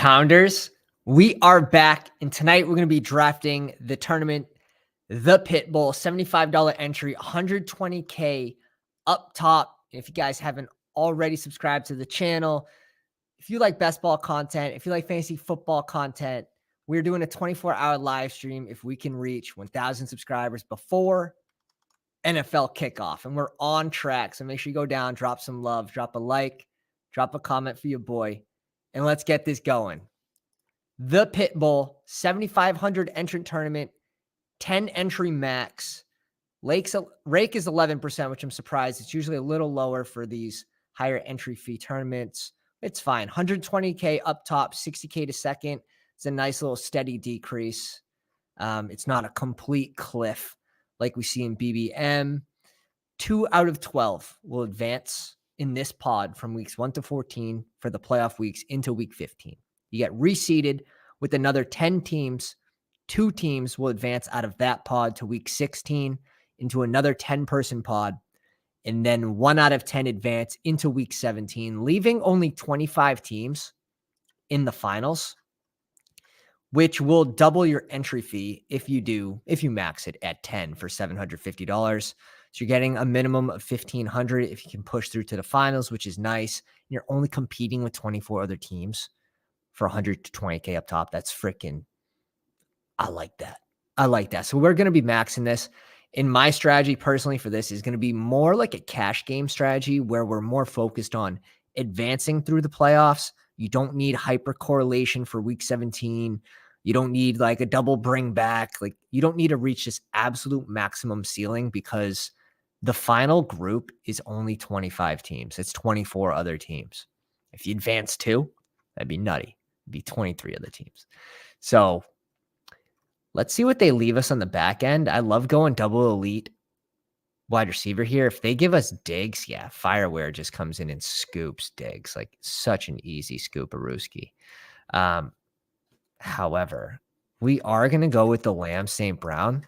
Pounders, we are back, and tonight we're going to be drafting the tournament, the Pitbull, $75 entry, $120K up top. If you guys haven't already subscribed to the channel, if you like best ball content, if you like fantasy football content, we're doing a 24-hour live stream if we can reach 1,000 subscribers before NFL kickoff, and we're on track. So make sure you go down, drop some love, drop a like, drop a comment for your boy, and let's get this going. The Pitbull, 7,500 entrant tournament, 10 entry max. Rake is 11%, which I'm surprised. It's usually a little lower for these higher entry fee tournaments. It's fine. 120K up top, 60K to second. It's a nice little steady decrease. It's not a complete cliff like we see in BBM. 2 out of 12 will advance in this pod from weeks 1 to 14 for the playoff weeks into week 15. You get reseeded with another 10 teams. 2 teams will advance out of that pod to week 16 into another 10-person pod. And then 1 out of 10 advance into week 17, leaving only 25 teams in the finals, which will double your entry fee if you max it at 10 for $750. So you're getting a minimum of $1,500 if you can push through to the finals, which is nice. And you're only competing with 24 other teams for 120K up top. That's freaking, I like that. So we're going to be maxing this. In my strategy personally for this is going to be more like a cash game strategy where we're more focused on advancing through the playoffs. You don't need hyper correlation for week 17. You don't need like a double bring back. Like you don't need to reach this absolute maximum ceiling because the final group is only 25 teams. It's 24 other teams. If you advance 2, that'd be nutty. It'd be 23 other teams. So let's see what they leave us on the back end. I love going double elite wide receiver here. If they give us Diggs, yeah, Fireware just comes in and scoops Diggs. Like such an easy scoop-a-rooski. However, we are going to go with the Lamb St. Brown.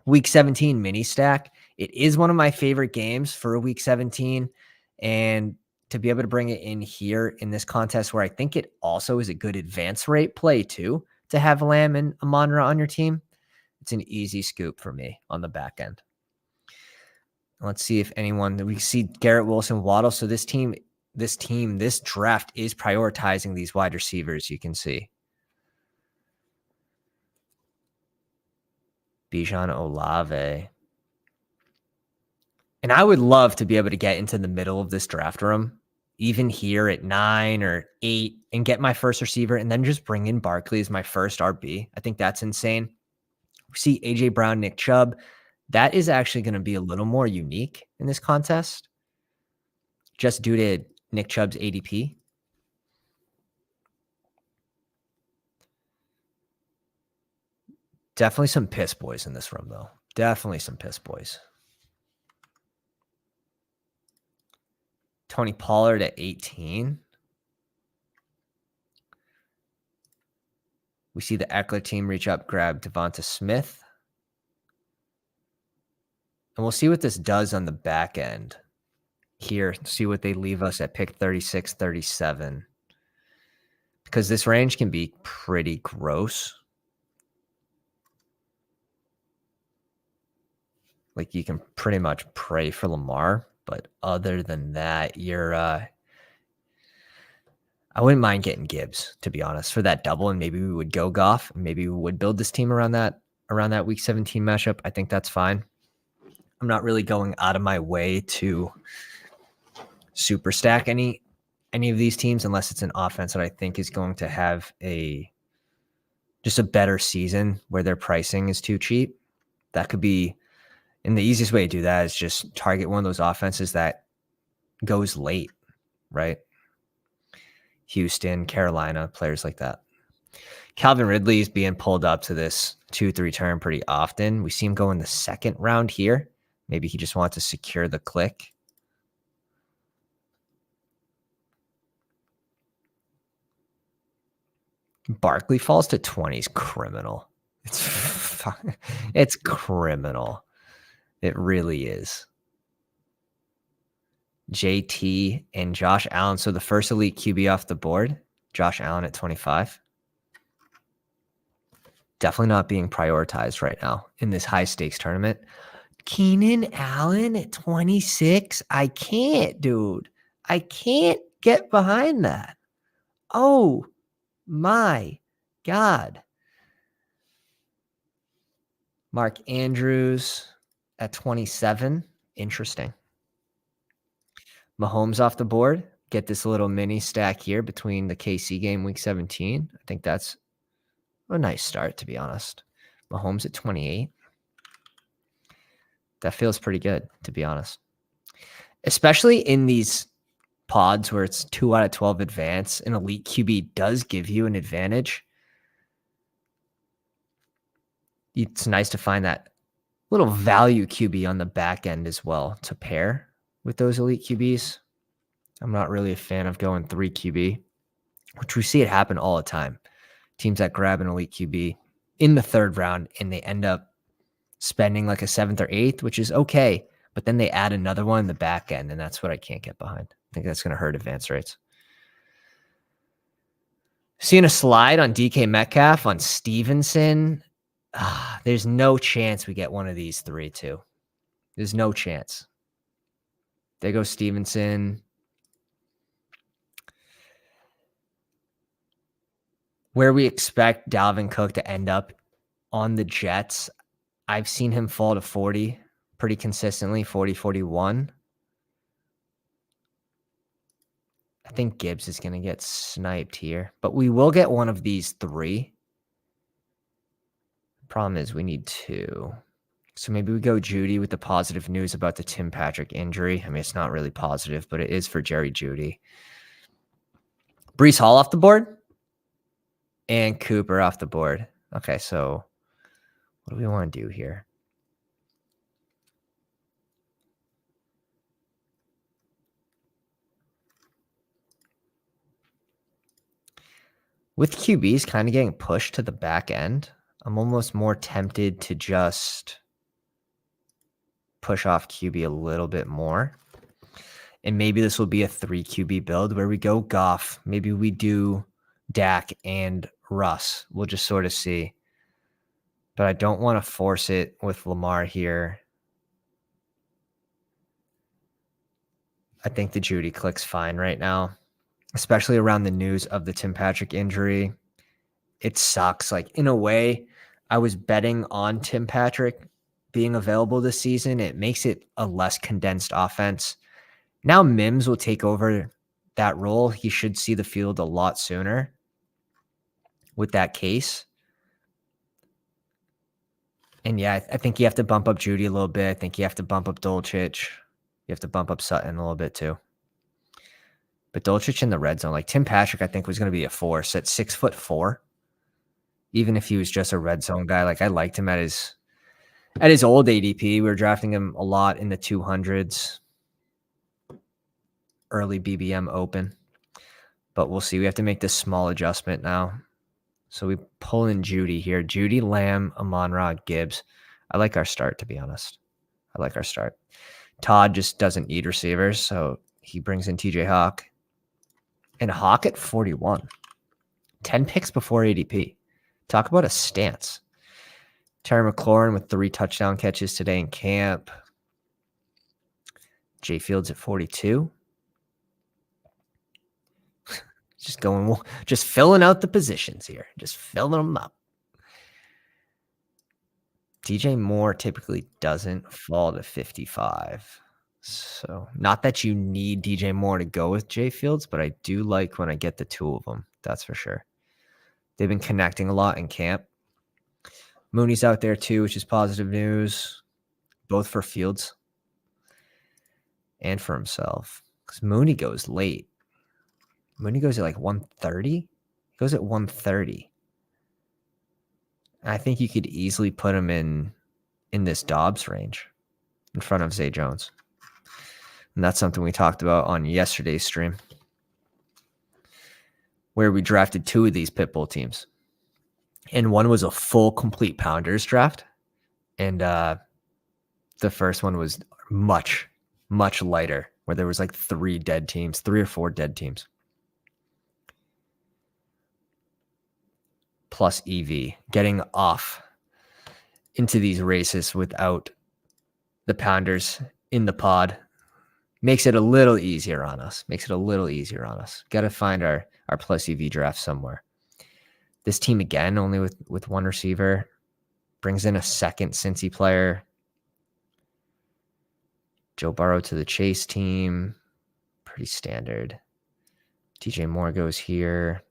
Week 17 mini stack. It is one of my favorite games for week 17. And to be able to bring it in here in this contest where I think it also is a good advance rate play too, to have Lamb and Amon-Ra on your team, it's an easy scoop for me on the back end. Let's see if we see Garrett Wilson, Waddle. So this draft is prioritizing these wide receivers. You can see Bijan Olave. And I would love to be able to get into the middle of this draft room, even here at 9 or 8, and get my first receiver and then just bring in Barkley as my first RB. I think that's insane. We see AJ Brown, Nick Chubb. That is actually going to be a little more unique in this contest just due to Nick Chubb's ADP. Definitely some piss boys in this room, though. Definitely some piss boys. Tony Pollard at 18. We see the Eckler team reach up, grab Devonta Smith. And we'll see what this does on the back end here. See what they leave us at pick 36, 37. Because this range can be pretty gross. Like you can pretty much pray for Lamar. But other than that, I wouldn't mind getting Gibbs, to be honest, for that double. And maybe we would go Goff. Maybe we would build this team around that week 17 matchup. I think that's fine. I'm not really going out of my way to super stack any of these teams unless it's an offense that I think is going to have just a better season where their pricing is too cheap. That could be. And the easiest way to do that is just target one of those offenses that goes late, right? Houston, Carolina, players like that. Calvin Ridley is being pulled up to this 2-3 turn pretty often. We see him go in the second round here. Maybe he just wants to secure the click. Barkley falls to 20s. Criminal. It's criminal. It really is. JT and Josh Allen. So the first elite QB off the board. Josh Allen at 25. Definitely not being prioritized right now in this high stakes tournament. Keenan Allen at 26. I can't, dude. I can't get behind that. Oh my God. Mark Andrews at 27. Interesting. Mahomes off the board. Get this little mini stack here between the KC game week 17. I think that's a nice start, to be honest. Mahomes at 28. That feels pretty good, to be honest. Especially in these pods where it's 2 out of 12 advance, an elite QB does give you an advantage. It's nice to find that little value QB on the back end as well to pair with those elite QBs. I'm not really a fan of going 3 QB, which we see it happen all the time. Teams that grab an elite QB in the 3rd round and they end up spending like a 7th or 8th, which is okay. But then they add another one in the back end, and that's what I can't get behind. I think that's going to hurt advance rates. Seeing a slide on DK Metcalf, on Stevenson. There's no chance we get one of these 3 too. There's no chance. There goes Stevenson. Where we expect Dalvin Cook to end up on the Jets, I've seen him fall to 40 pretty consistently, 40, 41. I think Gibbs is going to get sniped here, but we will get one of these 3. Problem is we need 2. So maybe we go Judy with the positive news about the Tim Patrick injury. I mean, it's not really positive, but it is for Jerry Judy. Breece Hall off the board and Cooper off the board. Okay, so what do we want to do here? With QBs kind of getting pushed to the back end, I'm almost more tempted to just push off QB a little bit more. And maybe this will be a 3 QB build where we go Goff. Maybe we do Dak and Russ. We'll just sort of see. But I don't want to force it with Lamar here. I think the Judy clicks fine right now, especially around the news of the Tim Patrick injury. It sucks. Like, in a way, I was betting on Tim Patrick being available this season. It makes it a less condensed offense. Now Mims will take over that role. He should see the field a lot sooner with that case. And yeah, I think you have to bump up Judy a little bit. I think you have to bump up Dolchich. You have to bump up Sutton a little bit too. But Dolchich in the red zone, like Tim Patrick, I think was going to be a force at 6'4". Even if he was just a red zone guy, like I liked him at his old ADP. We were drafting him a lot in the 200s, early BBM open. But we'll see. We have to make this small adjustment now. So we pull in Judy here. Judy, Lamb, Amon-Ra, Gibbs. I like our start, to be honest. I like our start. Todd just doesn't need receivers, so he brings in TJ Hawk. And Hawk at 41. 10 picks before ADP. Talk about a stance. Terry McLaurin with 3 touchdown catches today in camp. Jay Fields at 42. Just filling out the positions here. Just filling them up. DJ Moore typically doesn't fall to 55. So not that you need DJ Moore to go with Jay Fields, but I do like when I get the 2 of them. That's for sure. They've been connecting a lot in camp. Mooney's out there too, which is positive news, both for Fields and for himself. Because Mooney goes late. Mooney goes at like 130. He goes at 130. I think you could easily put him in this Dobbs range in front of Zay Jones. And that's something we talked about on yesterday's stream, where we drafted 2 of these Pitbull teams. And one was a full complete Pounders draft. And the first one was much, much lighter, where there was like 3 or 4 dead teams. plus EV, getting off into these races without the pounders in the pod makes it a little easier on us. Got to find our plus EV draft somewhere. This team, again, only with one receiver, brings in a second Cincy player. Joe Burrow to the Chase team. Pretty standard. DJ Moore goes here.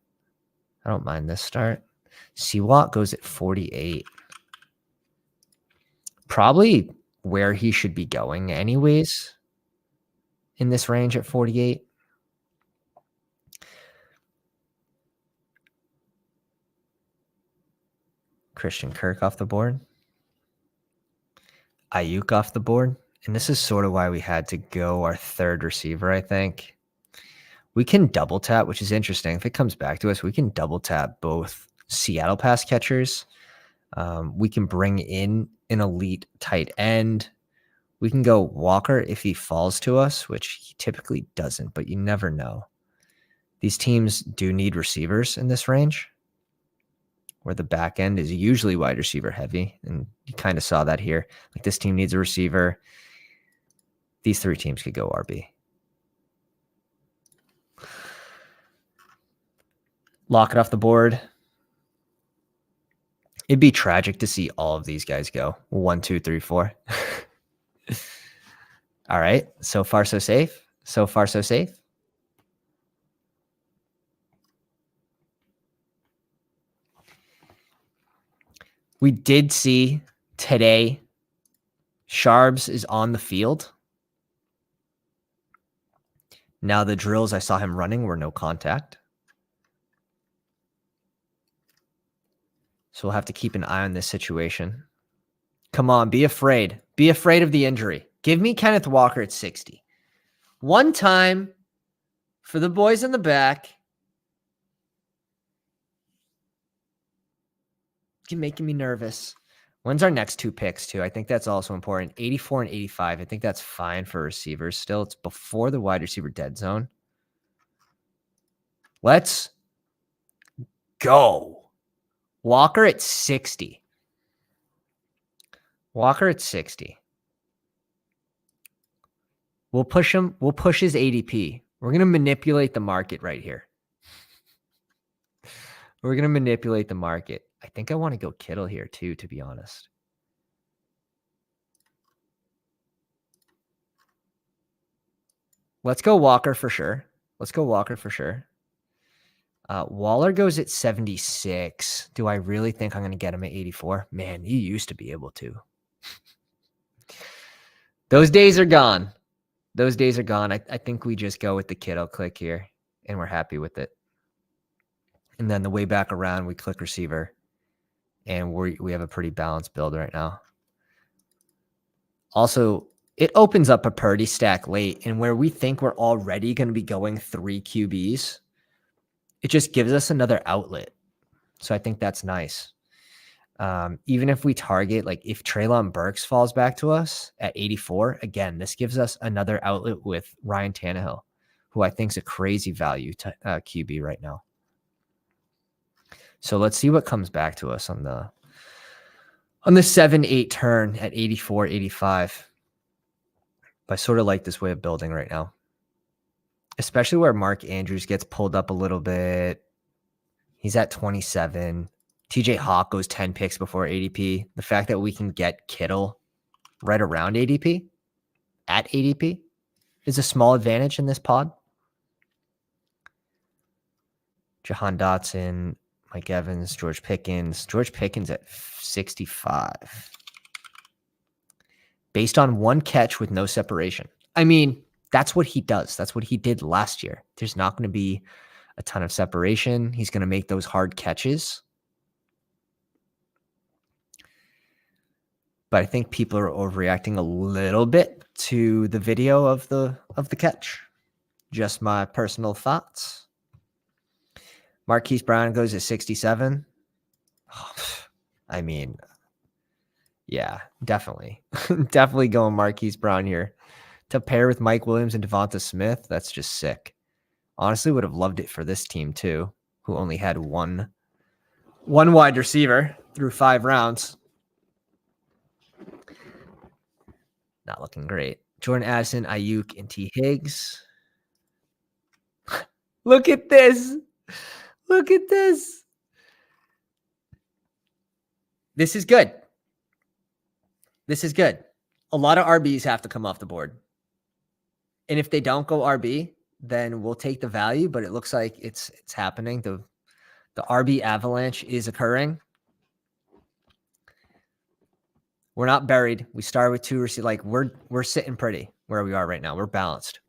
I don't mind this start. Seawalk goes at 48. Probably where he should be going anyways in this range at 48. Christian Kirk off the board. Ayuk off the board. And this is sort of why we had to go our third receiver, I think. We can double tap, which is interesting. If it comes back to us, we can double tap both Seattle pass catchers. We can bring in an elite tight end. We can go Walker if he falls to us, which he typically doesn't, but you never know. These teams do need receivers in this range, where the back end is usually wide receiver heavy. And you kind of saw that here. Like, this team needs a receiver. These three teams could go RB. Lock it off the board. It'd be tragic to see all of these guys go. 1, 2, 3, 4. All right. So far, so safe. We did see today Sharbs is on the field. Now, the drills I saw him running were no contact. So we'll have to keep an eye on this situation. Come on, be afraid. Be afraid of the injury. Give me Kenneth Walker at 60. One time for the boys in the back. You're making me nervous. When's our next two picks, too? I think that's also important. 84 and 85. I think that's fine for receivers still. It's before the wide receiver dead zone. Let's go. Walker at 60. Walker at 60. We'll push him. We'll push his ADP. We're going to manipulate the market right here. We're going to manipulate the market. I think I want to go Kittle here too, to be honest. Let's go Walker for sure. Waller goes at 76. Do I really think I'm going to get him at 84? Man, you used to be able to. Those days are gone. I think we just go with the Kittle click here, and we're happy with it. And then the way back around, we click receiver, and we have a pretty balanced build right now. Also, it opens up a Purdy stack late, and where we think we're already going to be going 3 QBs, it just gives us another outlet. So I think that's nice. Even if we target, like if Treylon Burks falls back to us at 84, again, this gives us another outlet with Ryan Tannehill, who I think is a crazy value to QB right now. So let's see what comes back to us on the 7-8 turn at 84, 85. I sort of like this way of building right now, especially where Mark Andrews gets pulled up a little bit. He's at 27. TJ Hawk goes 10 picks before ADP. The fact that we can get Kittle right around ADP, at ADP, is a small advantage in this pod. Jahan Dotson, Mike Evans, George Pickens. George Pickens at 65. Based on one catch with no separation. I mean, that's what he does. That's what he did last year. There's not going to be a ton of separation. He's going to make those hard catches. But I think people are overreacting a little bit to the video of the catch. Just my personal thoughts. Marquise Brown goes at 67. I mean, yeah, definitely. Definitely going Marquise Brown here. To pair with Mike Williams and Devonta Smith, that's just sick. Honestly, would have loved it for this team too, who only had one One wide receiver through 5 rounds. Not looking great. Jordan Addison, Ayuk, and T. Higgs. Look at this. Look at this. This is good. This is good. A lot of RBs have to come off the board. And if they don't go RB, then we'll take the value, but it looks like it's happening. The RB avalanche is occurring. We're not buried. We started with 2 receivers. Like we're sitting pretty where we are right now. We're balanced.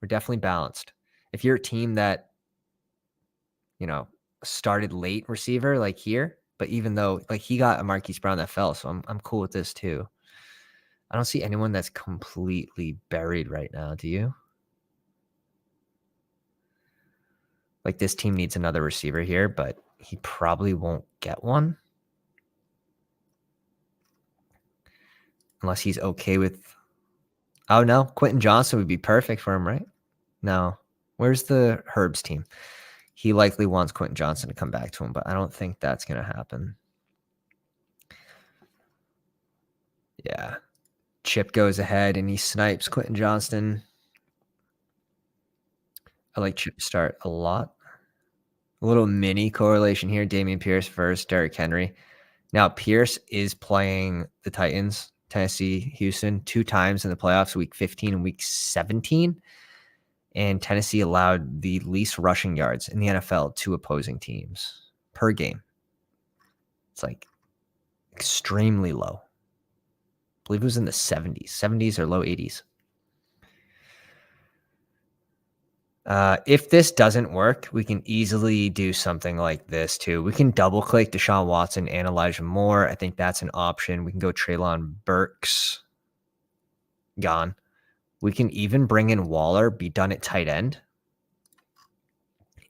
We're definitely balanced. If you're a team that, started late receiver like here, but even though like he got a Marquise Brown that fell, so I'm cool with this too. I don't see anyone that's completely buried right now. Do you? Like this team needs another receiver here, but he probably won't get one. Unless he's okay with... Oh, no. Quentin Johnson would be perfect for him, right? No. Where's the Herbs team? He likely wants Quentin Johnson to come back to him, but I don't think that's going to happen. Yeah. Chip goes ahead and he snipes Quentin Johnston. I like Chip to start a lot. A little mini correlation here. Damian Pierce versus Derrick Henry. Now, Pierce is playing the Titans, Tennessee, Houston, 2 times in the playoffs, week 15 and week 17. And Tennessee allowed the least rushing yards in the NFL to opposing teams per game. It's like extremely low. I believe it was in the 70s or low 80s. If this doesn't work, we can easily do something like this too. We can double click Deshaun Watson and Elijah Moore. I think that's an option. We can go Treylon Burks. Gone. We can even bring in Waller, be done at tight end.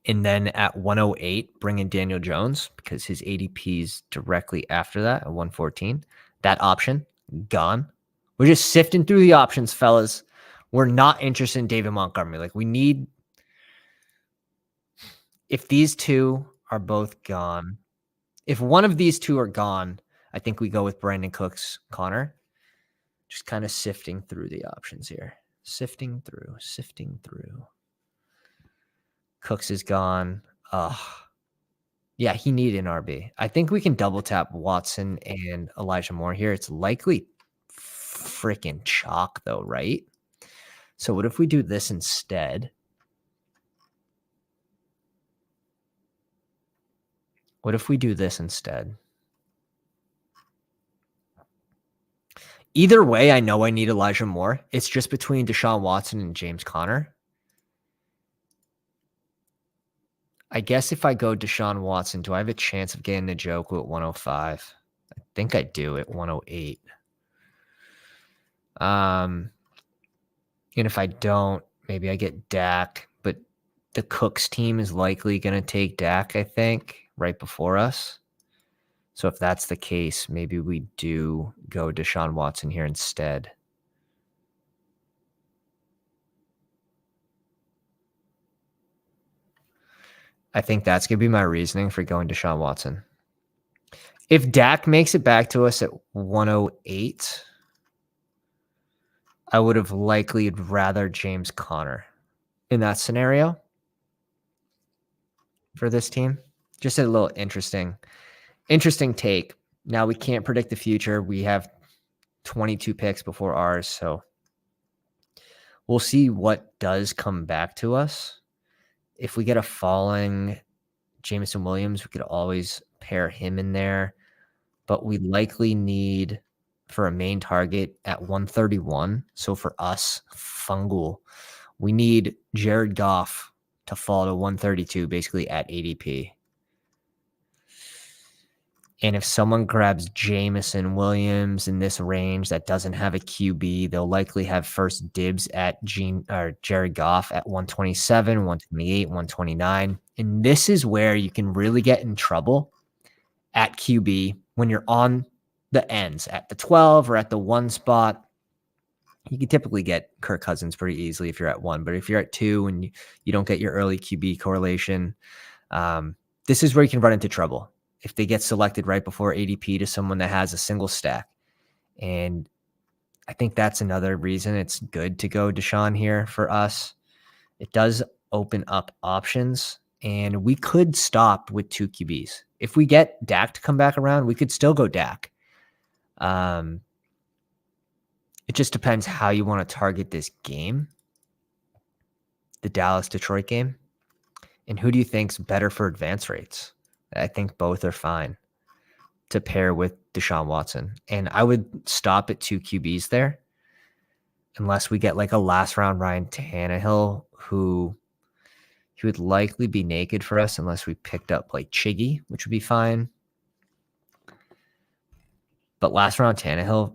And then at 108, bring in Daniel Jones because his ADP is directly after that at 114. That option, gone. We're just sifting through the options, fellas. We're not interested in David Montgomery. Like we need... If these 2 are both gone, if one of these 2 are gone, I think we go with Brandon Cooks, Connor. Just kind of sifting through the options here. Sifting through. Cooks is gone. Yeah, he needed an RB. I think we can double tap Watson and Elijah Moore here. It's likely freaking chalk though, right? So what if we do this instead? Either way, I know I need Elijah Moore. It's just between Deshaun Watson and James Conner. I guess if I go Deshaun Watson, do I have a chance of getting Njoku at 105? I think I do at 108. And if I don't, maybe I get Dak. But the Cooks team is likely going to take Dak, I think, right before us. So if that's the case, maybe we do go Deshaun Watson here instead. I think that's going to be my reasoning for going Deshaun Watson. If Dak makes it back to us at 108, I would have likely rather James Conner in that scenario for this team. Just a little interesting take. Now we can't predict the future. We have 22 picks before ours, so we'll see what does come back to us. If we get a falling Jameson Williams, we could always pair him in there, but we likely need for a main target at 131. So for us, Fungal, we need Jared Goff to fall to 132, basically at ADP. And if someone grabs Jameson Williams in this range that doesn't have a QB, they'll likely have first dibs at Jared Goff at 127, 128, 129. And this is where you can really get in trouble at QB when you're on the ends at the 12 or at the 1 spot. You can typically get Kirk Cousins pretty easily if you're at 1. But if you're at 2 and you don't get your early QB correlation, this is where you can run into trouble. if they get selected right before ADP to someone that has a single stack. And I think that's another reason it's good to go Deshaun here for us. It does open up options, and we could stop with 2 QBs. If we get Dak to come back around, we could still go Dak. It just depends how you want to target this game, the Dallas-Detroit game. And who do you think's better for advance rates? I think both are fine to pair with Deshaun Watson. And I would stop at 2 QBs there unless we get like a last round Ryan Tannehill, who he would likely be naked for us unless we picked up like Chiggy, which would be fine. But last round Tannehill,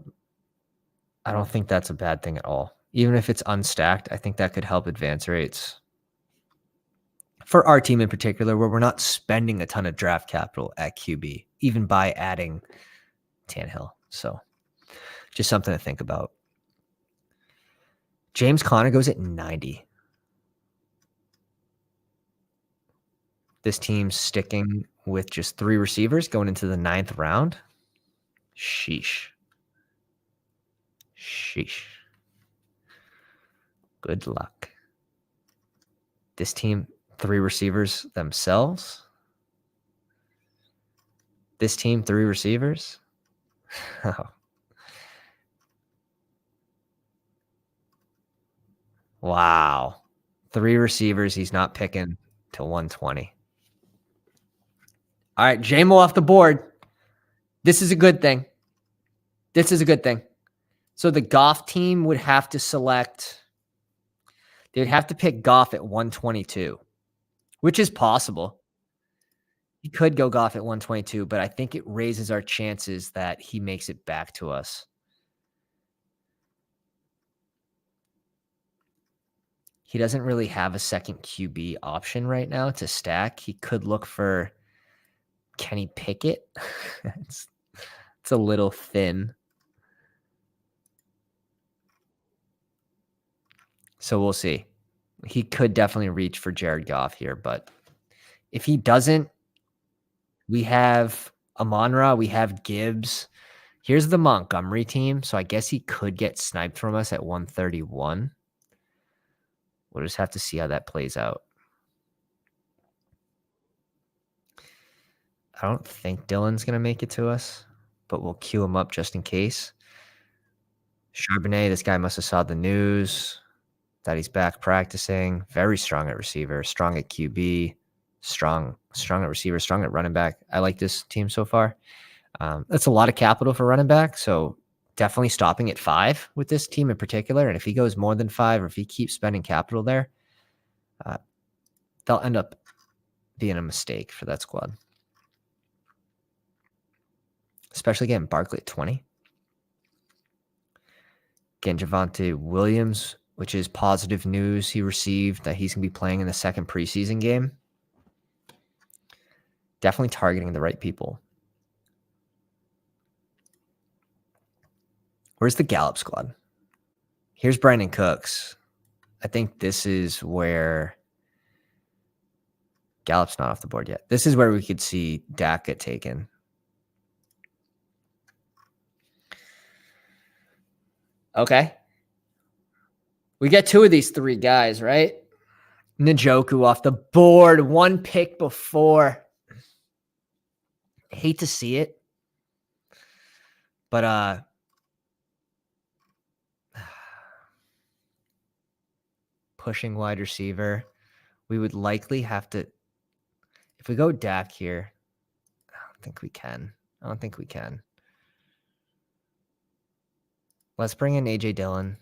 I don't think that's a bad thing at all. Even if it's unstacked, I think that could help advance rates for our team in particular, where we're not spending a ton of draft capital at QB, even by adding Tannehill. So just something to think about. James Conner goes at 90. This team's sticking with just 3 receivers going into the 9th round. Sheesh. Good luck. This team, 3 receivers themselves. This team, 3 receivers. Oh. Wow. 3 receivers. He's not picking to 120. All right, JMO off the board. This is a good thing. So the Goff team would have to select. They would have to pick Goff at 122, which is possible. He could go Goff at 122, but I think it raises our chances that he makes it back to us. He doesn't really have a second QB option right now to stack. He could look for Kenny Pickett. It's a little thin. So we'll see. He could definitely reach for Jared Goff here, but if he doesn't, we have Amon-Ra, we have Gibbs. Here's the Montgomery team, so I guess he could get sniped from us at 131. We'll just have to see how that plays out. I don't think Dylan's going to make it to us, but we'll queue him up just in case. Charbonnet, this guy must have saw the news that he's back practicing. Very strong at receiver, strong at QB, strong at receiver, strong at running back. I like this team so far. That's a lot of capital for running back, so definitely stopping at 5 with this team in particular. And if he goes more than 5, or if he keeps spending capital there, they'll end up being a mistake for that squad. Especially getting Barkley at 20. Again, Javonte Williams, which is positive news he received that he's going to be playing in the second preseason game. Definitely targeting the right people. Where's the Gallup squad? Here's Brandon Cooks. I think this is where Gallup's not off the board yet. This is where we could see Dak get taken. Okay. We get 2 of these 3 guys, right? Njoku off the board. 1 pick before. Hate to see it. But pushing wide receiver. We would likely have to, if we go Dak here, I don't think we can. Let's bring in AJ Dillon.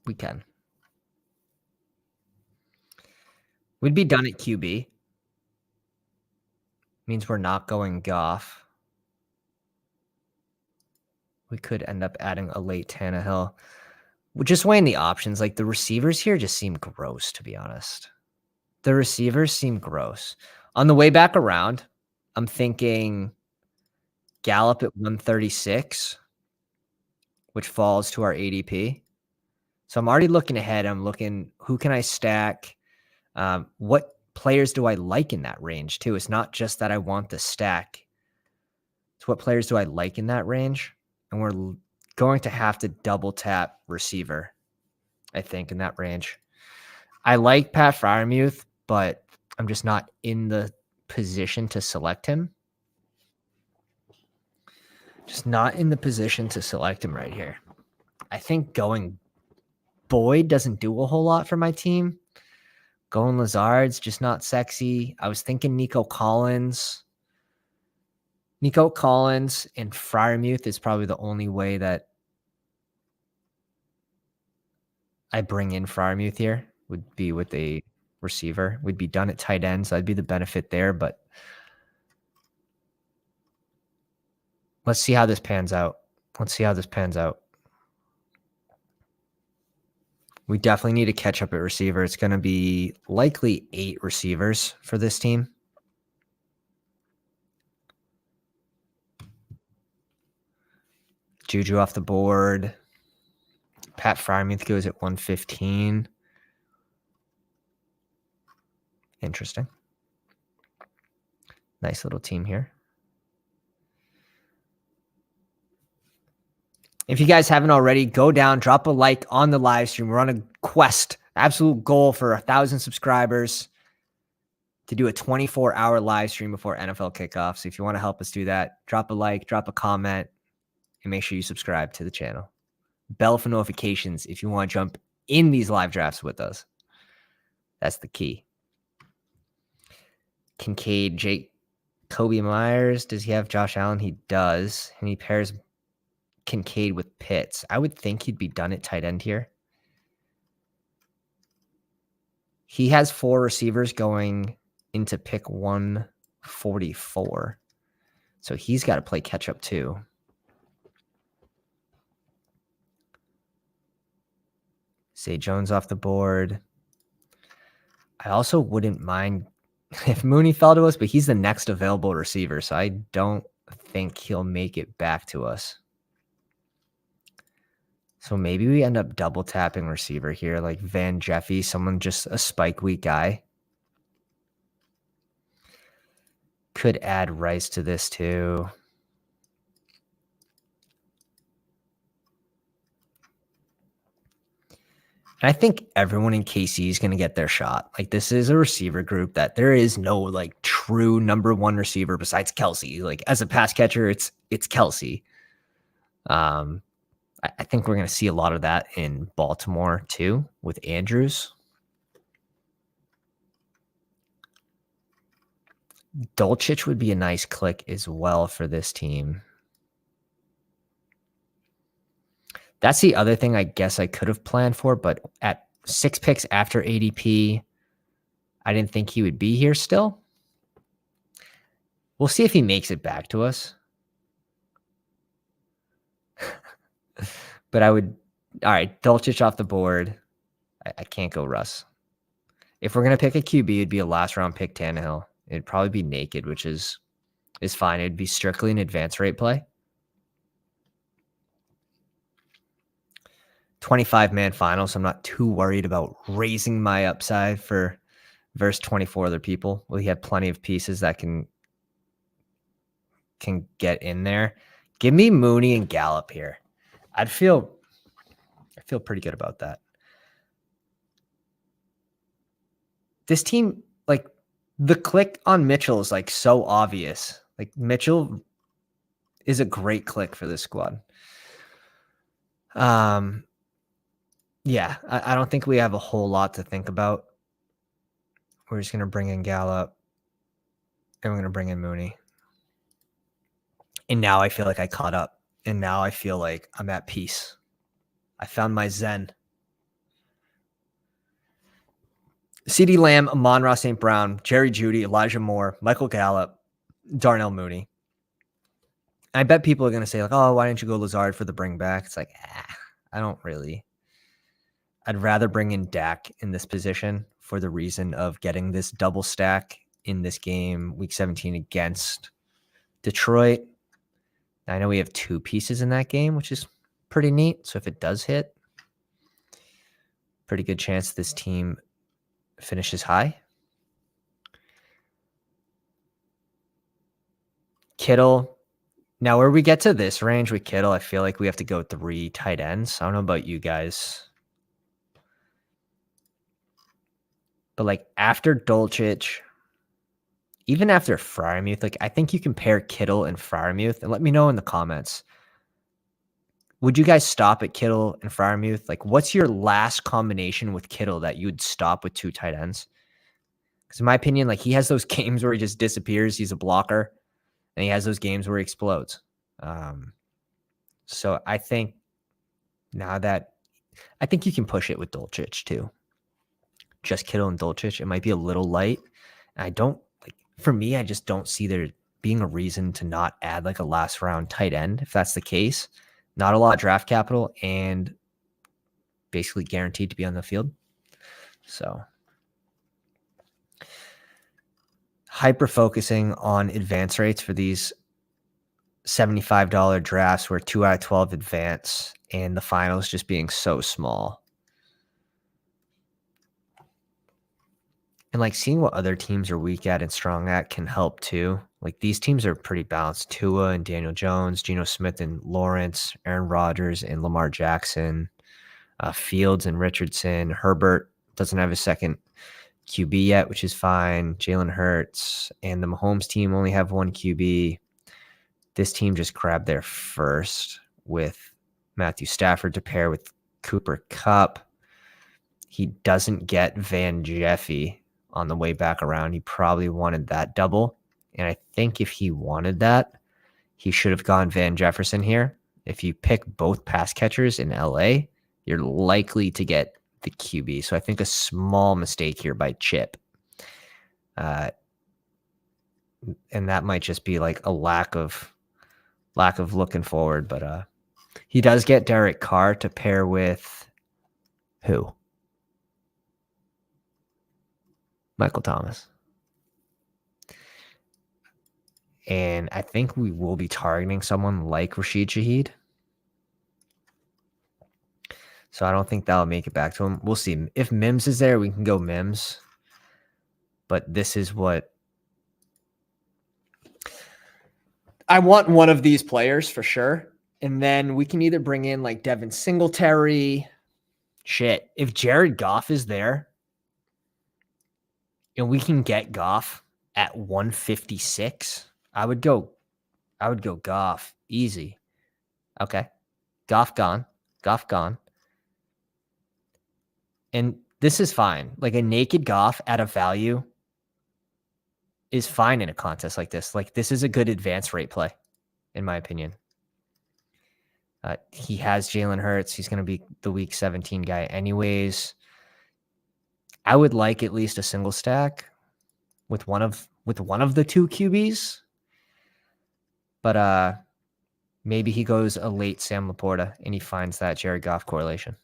We can. We'd be done at QB. Means we're not going Goff. We could end up adding a late Tannehill. We're just weighing the options. Like, the receivers here just seem gross, to be honest. The receivers seem gross. On the way back around, I'm thinking Gallup at 136, which falls to our ADP. So I'm already looking ahead. I'm looking, who can I stack? What players do I like in that range too? It's not just that I want the stack. It's what players do I like in that range? And we're going to have to double tap receiver, I think, in that range. I like Pat Freiermuth, but I'm just not in the position to select him. Just not in the position to select him right here. I think going Boyd doesn't do a whole lot for my team. Going Lazard's just not sexy. I was thinking Nico Collins. Nico Collins and Freiermuth is probably the only way that I bring in Freiermuth here, would be with a receiver. We'd be done at tight end, so that'd be the benefit there. But let's see how this pans out. We definitely need to catch up at receiver. It's going to be likely 8 receivers for this team. Juju off the board. Pat Freiermuth goes at 115. Interesting. Nice little team here. If you guys haven't already, go down, drop a like on the live stream. We're on a quest, absolute goal for 1,000 subscribers to do a 24-hour live stream before NFL kickoff. So if you want to help us do that, drop a like, drop a comment, and make sure you subscribe to the channel. Bell for notifications if you want to jump in these live drafts with us. That's the key. Kincaid, Kobe Myers. Does he have Josh Allen? He does. And he pairs Kincaid with Pitts. I would think he'd be done at tight end here. He has 4 receivers going into pick 144. So he's got to play catch up too. Zay Jones off the board. I also wouldn't mind if Mooney fell to us, but he's the next available receiver, so I don't think he'll make it back to us. So maybe we end up double tapping receiver here, like Van Jeffy, someone just a spike week guy. Could add Rice to this too. And I think everyone in KC is going to get their shot. Like, this is a receiver group that there is no like true number 1 receiver besides Kelsey. Like, as a pass catcher, it's Kelsey. I think we're going to see a lot of that in Baltimore too with Andrews. Dulcich would be a nice click as well for this team. That's the other thing I guess I could have planned for, but at 6 picks after ADP, I didn't think he would be here still. We'll see if he makes it back to us. But I would, all right, Dulcich off the board. I can't go Russ. If we're going to pick a QB, it'd be a last round pick Tannehill. It'd probably be naked, which is fine. It'd be strictly an advance rate play. 25-man final, so I'm not too worried about raising my upside for versus 24 other people. We have plenty of pieces that can get in there. Give me Mooney and Gallup here. I feel pretty good about that. This team, like, the click on Mitchell is like so obvious. Like, Mitchell is a great click for this squad. Yeah, I don't think we have a whole lot to think about. We're just going to bring in Gallup, and we're going to bring in Mooney. And now I feel like I caught up, and now I feel like I'm at peace. I found my zen. CeeDee Lamb, Amon-Ra St. Brown, Jerry Jeudy, Elijah Moore, Michael Gallup, Darnell Mooney. I bet people are going to say, like, oh, why didn't you go Lazard for the bring back? It's like, I don't really. I'd rather bring in Dak in this position for the reason of getting this double stack in this game, week 17 against Detroit. I know we have 2 pieces in that game, which is pretty neat. So if it does hit, pretty good chance this team finishes high. Kittle. Now, where we get to this range with Kittle, I feel like we have to go 3 tight ends. I don't know about you guys. But like after Dolchich, even after Freiermuth, like I think you can pair Kittle and Freiermuth, and let me know in the comments. Would you guys stop at Kittle and Freiermuth? Like, what's your last combination with Kittle that you would stop with 2 tight ends? Because in my opinion, like he has those games where he just disappears. He's a blocker, and he has those games where he explodes. So I think now that I think you can push it with Dolchich too. Just Kittle and Dolchich. It might be a little light. I don't like for me, I just don't see there being a reason to not add like a last round tight end. If that's the case, not a lot of draft capital and basically guaranteed to be on the field. So hyper focusing on advance rates for these $75 drafts where 2 out of 12 advance and the finals just being so small. And like seeing what other teams are weak at and strong at can help too. Like these teams are pretty balanced. Tua and Daniel Jones, Geno Smith and Lawrence, Aaron Rodgers and Lamar Jackson, Fields and Richardson. Herbert doesn't have a second QB yet, which is fine. Jalen Hurts and the Mahomes team only have 1 QB. This team just grabbed their first with Matthew Stafford to pair with Cooper Kupp. He doesn't get Van Jeffy on the way back around. He probably wanted that double. And I think if he wanted that, he should have gone Van Jefferson here. If you pick both pass catchers in LA, you're likely to get the QB. So I think a small mistake here by Chip. And that might just be like a lack of looking forward. But he does get Derek Carr to pair with who? Michael Thomas. And I think we will be targeting someone like Rashid Shaheed. So I don't think that'll make it back to him. We'll see. If Mims is there, we can go Mims. But this is what I want, one of these players for sure. And then we can either bring in like Devin Singletary. Shit. If Jared Goff is there and we can get Goff at 156, I would go Goff. Easy. Okay. Goff gone. And this is fine. Like a naked Goff at a value is fine in a contest like this. Like this is a good advance rate play, in my opinion. He has Jalen Hurts. He's going to be the week 17 guy anyways. I would like at least a single stack with one of the 2 QBs. But maybe he goes a late Sam Laporta and he finds that Jared Goff correlation.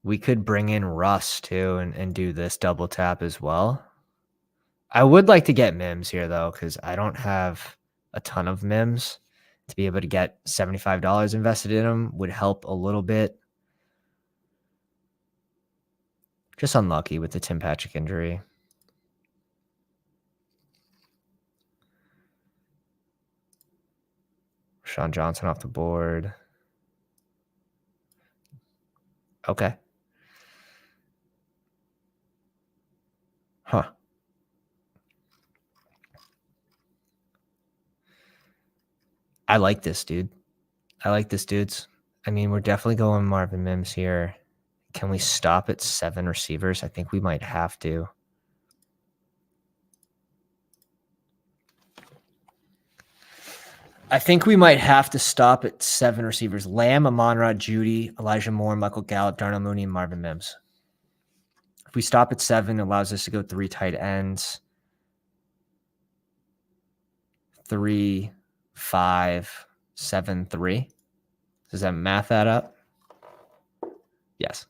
We could bring in Russ too and do this double tap as well. I would like to get Mims here though, because I don't have a ton of Mims. To be able to get $75 invested in them would help a little bit. Just unlucky with the Tim Patrick injury. Rashawn Johnson off the board. Okay. Huh. I like this, dude. I like this, dudes. I mean, we're definitely going Marvin Mims here. Can we stop at 7 receivers? I think we might have to. I think we might have to stop at 7 receivers. Lamb, Amon-Ra, Judy, Elijah Moore, Michael Gallup, Darnell Mooney, and Marvin Mims. If we stop at 7, it allows us to go 3 tight ends. 3, 5, 7, 3. Does that math that up? Yes.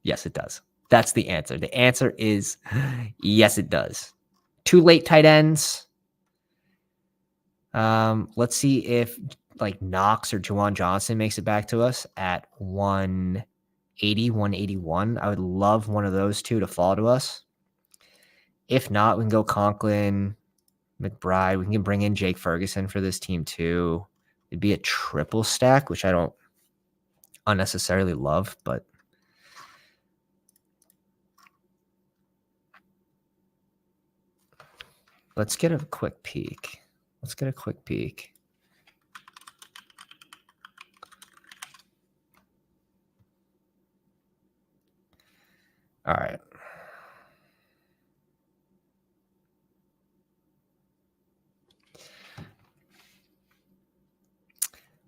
Yes, it does. That's the answer. The answer is yes, it does. 2 late tight ends. Let's see if like Knox or Juwan Johnson makes it back to us at 180, 181. I would love one of those two to fall to us. If not, we can go Conklin, McBride. We can bring in Jake Ferguson for this team too. It'd be a triple stack, which I don't unnecessarily love, but let's get a quick peek. All right.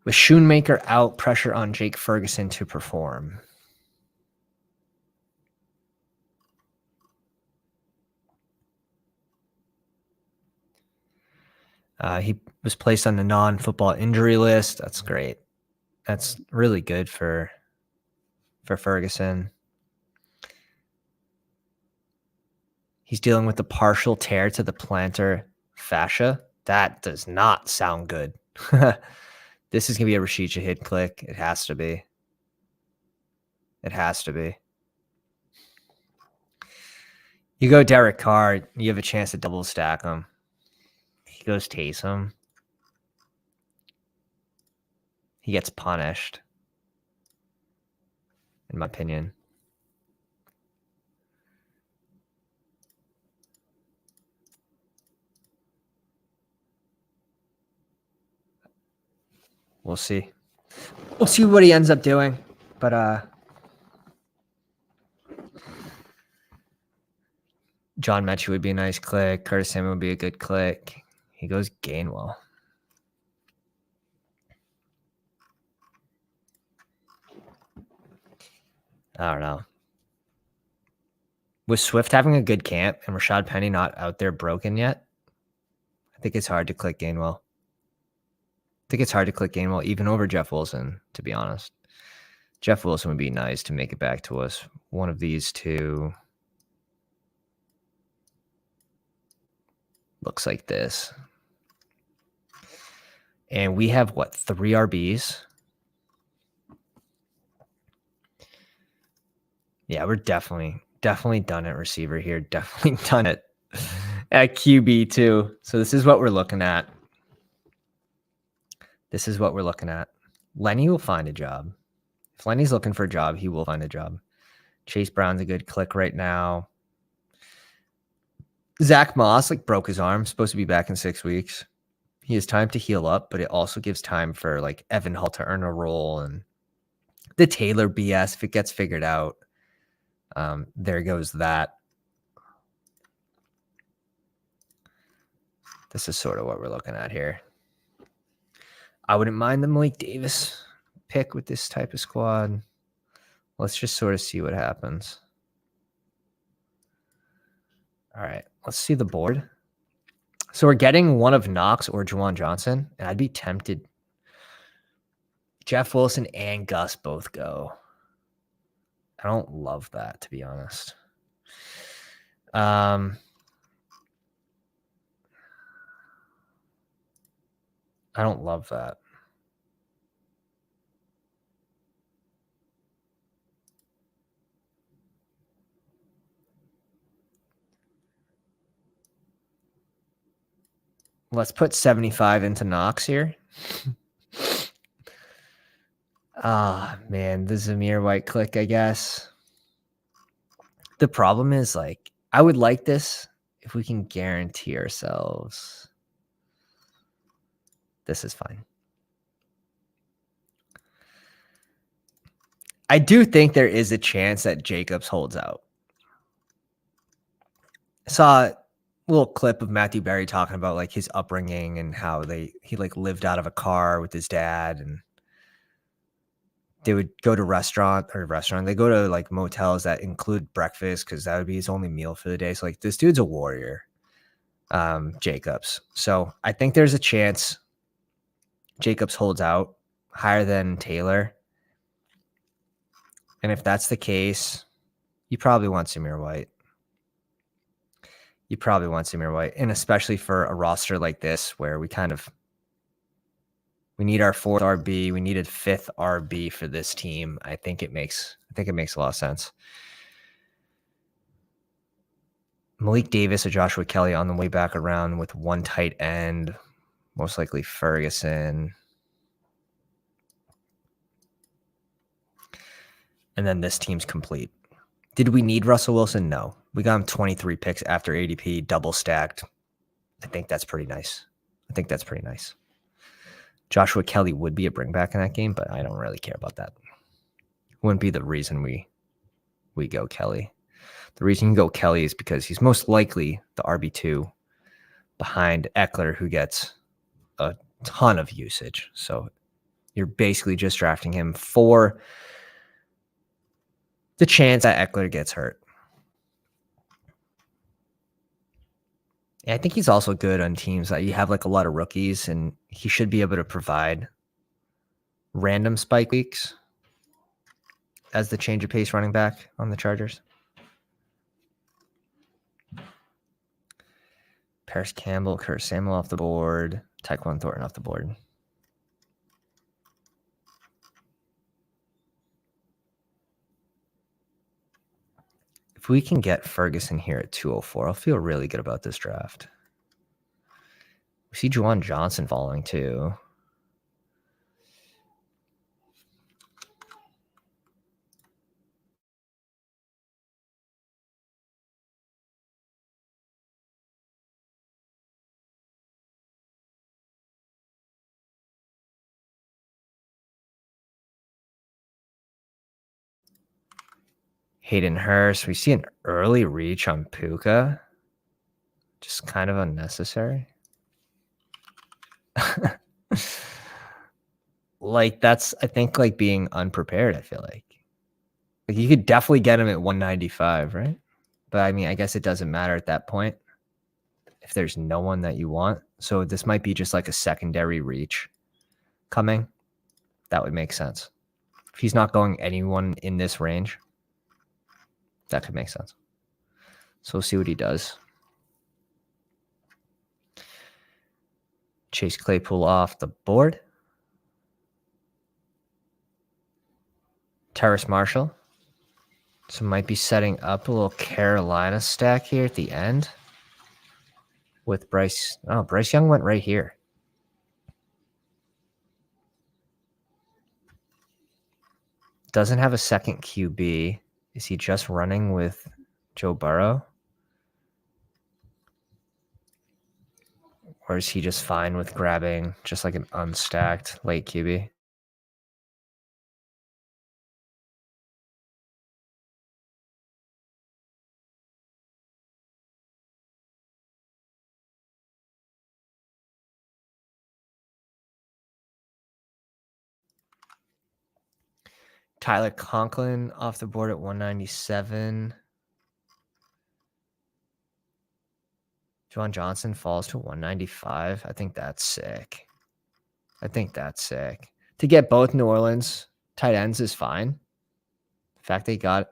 With Schoonmaker out, pressure on Jake Ferguson to perform. He was placed on the non-football injury list. That's great. That's really good for Ferguson. He's dealing with the partial tear to the plantar fascia. That does not sound good. This is going to be a Rashica hit click. It has to be. You go Derek Carr, you have a chance to double stack him. He goes Taysom. He gets punished, in my opinion. We'll see. We'll see what he ends up doing. But John Mechie would be a nice click. Curtis Samuel would be a good click. He goes Gainwell. I don't know. With Swift having a good camp and Rashad Penny not out there broken yet, I think it's hard to click Gainwell. Even over Jeff Wilson, to be honest. Jeff Wilson would be nice to make it back to us. One of these two looks like this. And we have, 3 RBs? Yeah, we're definitely done at receiver here. Definitely done it at QB too. So this is what we're looking at. Lenny will find a job. If Lenny's looking for a job, he will find a job. Chase Brown's a good click right now. Zach Moss broke his arm, supposed to be back in 6 weeks. He has time to heal up, but it also gives time for Evan Hull to earn a role and the Taylor BS if it gets figured out. There goes that. This is sort of what we're looking at here. I wouldn't mind the Malik Davis pick with this type of squad. Let's just sort of see what happens. All right, let's see the board. So we're getting one of Knox or Juwan Johnson, and I'd be tempted. Jeff Wilson and Gus both go. I don't love that, to be honest. I don't love that. Let's put 75 into Knox here. Man, the Zamir White click, I guess. The problem is, I would like this if we can guarantee ourselves. This is fine. I do think there is a chance that Jacobs holds out. I saw a little clip of Matthew Berry talking about his upbringing and how he lived out of a car with his dad, and they would go to they go to motels that include breakfast because that would be his only meal for the day. So this dude's a warrior, Jacobs. So I think there's a chance Jacobs holds out higher than Taylor. And if that's the case, You probably want Samir White. And especially for a roster like this where we need our fourth RB, we needed fifth RB for this team. I think it makes a lot of sense. Malik Davis or Joshua Kelly on the way back around with one tight end, most likely Ferguson. And then this team's complete. Did we need Russell Wilson? No. We got him 23 picks after ADP, double stacked. I think that's pretty nice. Joshua Kelly would be a bring back in that game, but I don't really care about that. Wouldn't be the reason we go Kelly. The reason you go Kelly is because he's most likely the RB2 behind Eckler, who gets a ton of usage. So you're basically just drafting him for the chance that Eckler gets hurt. And I think he's also good on teams that you have like a lot of rookies, and he should be able to provide random spike weeks as the change of pace running back on the Chargers. Paris Campbell, Curtis Samuel off the board, Tyquan Thornton off the board. If we can get Ferguson here at 204, I'll feel really good about this draft. We see Juwan Johnson falling too. Hayden Hurst. We see an early reach on Puka. Just kind of unnecessary. Like that's, I think, like being unprepared. I feel like you could definitely get him at 195, right? But I mean, I guess it doesn't matter at that point if there's no one that you want. So this might be just like a secondary reach coming. That would make sense. If he's not going anyone in this range, that could make sense. So we'll see what he does. Chase Claypool off the board. Terrace Marshall. So might be setting up a little Carolina stack here at the end with Bryce. Oh, Bryce Young went right here. Doesn't have a second QB. Is he just running with Joe Burrow? Or is he just fine with grabbing just like an unstacked late QB? Tyler Conklin off the board at 197. Juwan Johnson falls to 195. I think that's sick. To get both New Orleans tight ends is fine. The fact they got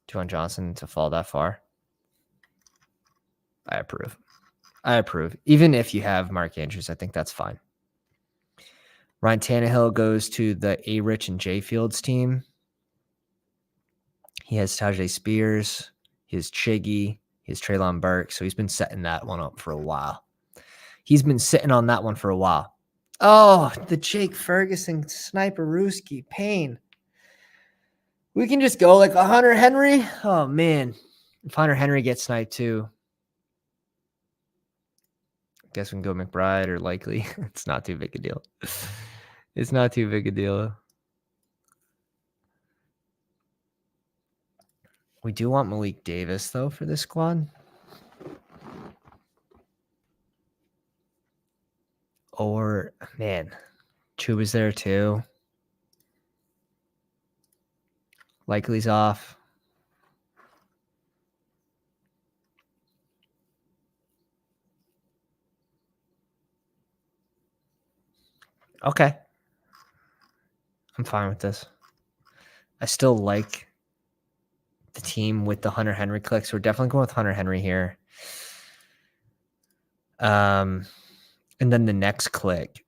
Juwan Johnson to fall that far, I approve. Even if you have Mark Andrews, I think that's fine. Ryan Tannehill goes to the A-Rich and J Fields team. He has Tajay Spears, he has Chiggy, he has Treylon Burke. So he's been setting that one up for a while. Oh, the Jake Ferguson sniper Rooski pain. We can just go like a Hunter Henry. Oh man, if Hunter Henry gets sniped too, I guess we can go McBride or Likely. It's not too big a deal. We do want Malik Davis though for this squad. Or man, Chuba's there too. Likely's off. Okay. I'm fine with this. I still like the team with the Hunter Henry clicks. We're definitely going with Hunter Henry here. And then the next click,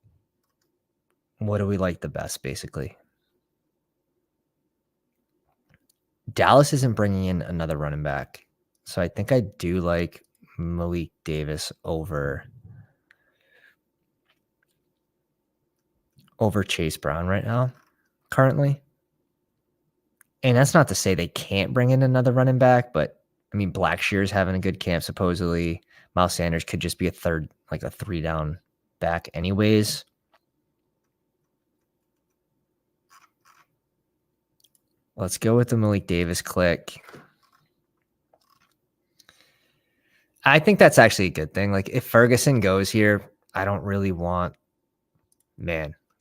what do we like the best, basically? Dallas isn't bringing in another running back. So I think I do like Malik Davis over Chase Brown right now, currently. And that's not to say they can't bring in another running back, but I mean, Blackshear's having a good camp, supposedly. Miles Sanders could just be a 3-down back anyways. Let's go with the Malik Davis click. I think that's actually a good thing. Like, if Ferguson goes here, I don't really want,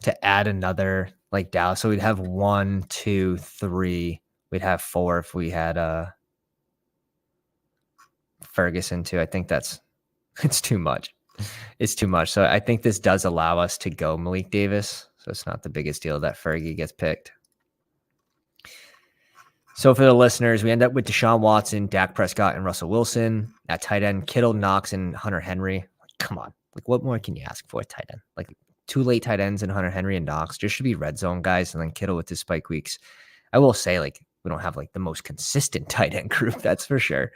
to add another like Dallas. So we'd have 1, 2, 3. We'd have 4 if we had Ferguson too. I think it's too much. It's too much. So I think this does allow us to go Malik Davis. So it's not the biggest deal that Fergie gets picked. So for the listeners, we end up with Deshaun Watson, Dak Prescott, and Russell Wilson. At tight end, Kittle, Knox, and Hunter Henry. Come on. Like, what more can you ask for at tight end? Like, 2 late tight ends in Hunter Henry and Knox. Just should be red zone guys, and then Kittle with his spike weeks. I will say, like, we don't have like the most consistent tight end group, that's for sure.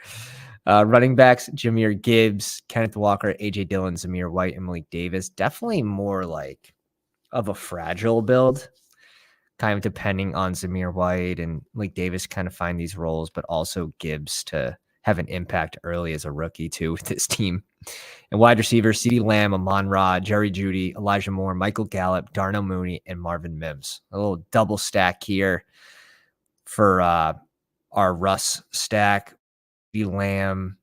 Running backs, Jahmyr Gibbs, Kenneth Walker, AJ Dillon, Zamir White, and Malik Davis. Definitely more like of a fragile build, kind of depending on Zamir White and Malik Davis kind of find these roles, but also Gibbs to have an impact early as a rookie too with this team. And wide receivers, CeeDee Lamb, Amon-Ra, Jerry Jeudy, Elijah Moore, Michael Gallup, Darnell Mooney, and Marvin Mims. A little double stack here for our Russ stack. CeeDee Lamb,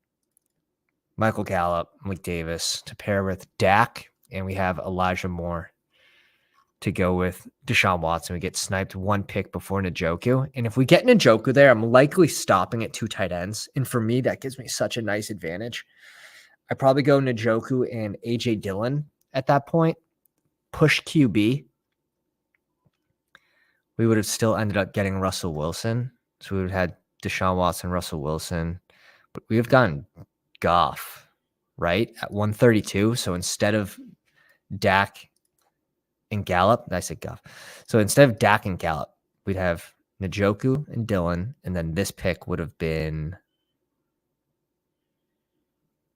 Michael Gallup, Malik Davis to pair with Dak, and we have Elijah Moore to go with Deshaun Watson. We get sniped 1 pick before Njoku. And if we get Njoku there, I'm likely stopping at 2 tight ends. And for me, that gives me such a nice advantage. I probably go Njoku and AJ Dillon at that point. Push QB. We would have still ended up getting Russell Wilson. So we would have had Deshaun Watson, Russell Wilson. But we have gotten Goff, right, at 132. So instead of Dak and Gallup, I said Goff. So instead of Dak and Gallup, we'd have Njoku and Dillon, and then this pick would have been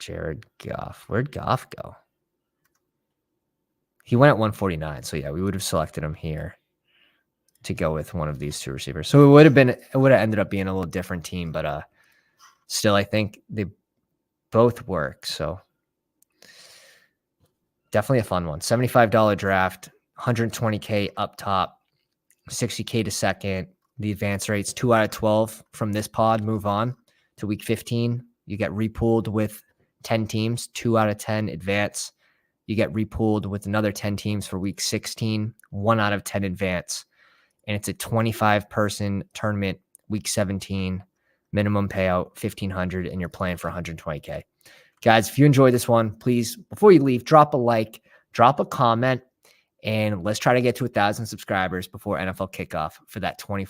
Jared Goff. Where'd Goff go? He went at 149. So yeah, we would have selected him here to go with one of these 2 receivers. So it would have ended up being a little different team, but still, I think they both work. So definitely a fun one. $75 draft, $120K up top, $60K to second. The advance rates 2 out of 12 from this pod. Move on to week 15. You get repooled with 10 teams, 2 out of 10 advance. You get repooled with another 10 teams for week 16, 1 out of 10 advance. And it's a 25-person tournament, week 17, minimum payout $1,500, and you're playing for $120K. Guys, if you enjoyed this one, please, before you leave, drop a like, drop a comment, and let's try to get to 1,000 subscribers before NFL kickoff for that 24